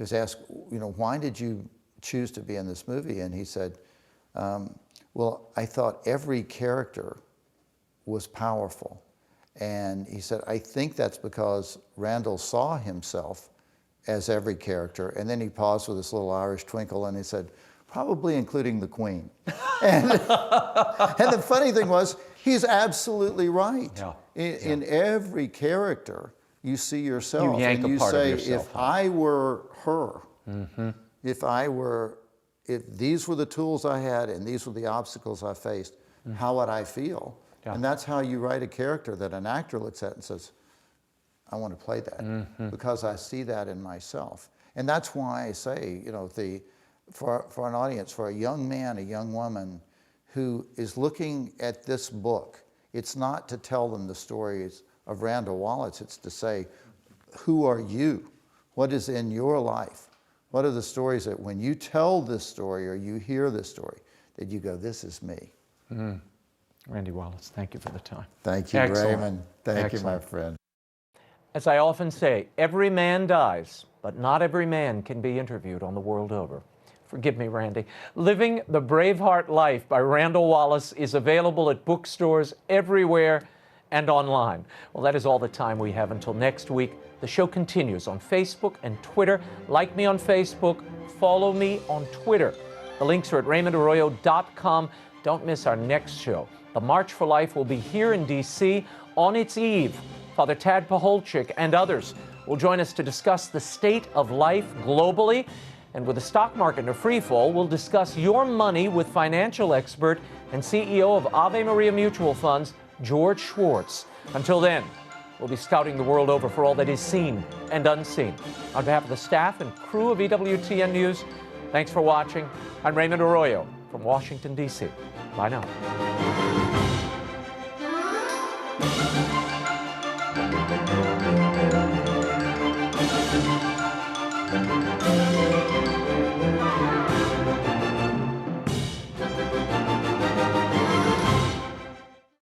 was asked, why did you choose to be in this movie? And he said, well, I thought every character was powerful. And he said, I think that's because Randall saw himself as every character. And then he paused with this little Irish twinkle and he said, probably including the Queen. And the funny thing was, he's absolutely right. Yeah. In every character, you see yourself. You yank and you a part say, of yourself. if I were her, if these were the tools I had and these were the obstacles I faced, how would I feel? Yeah. And that's how you write a character that an actor looks at and says, I want to play that because I see that in myself. And that's why I say, for an audience, for a young man, a young woman who is looking at this book, It's not to tell them the stories of Randall Wallace. It's to say, who are you? What is in your life? What are the stories that when you tell this story or you hear this story, that you go, this is me? Randy Wallace, thank you for the time. Thank you, Excellent. Raymond. Thank you, my Excellent. friend. As I often say, every man dies, but not every man can be interviewed on the world over. Forgive me, Randy. Living the Braveheart Life by Randall Wallace is available at bookstores everywhere and online. Well, that is all the time we have until next week. The show continues on Facebook and Twitter. Like me on Facebook, follow me on Twitter. The links are at RaymondArroyo.com. Don't miss our next show. The March for Life will be here in D.C. on its eve. Father Tad Paholczyk and others will join us to discuss the state of life globally. And with the stock market in a free fall, we'll discuss your money with financial expert and CEO of Ave Maria Mutual Funds, George Schwartz. Until then, we'll be scouting the world over for all that is seen and unseen. On behalf of the staff and crew of EWTN News, thanks for watching. I'm Raymond Arroyo from Washington, D.C. Bye now.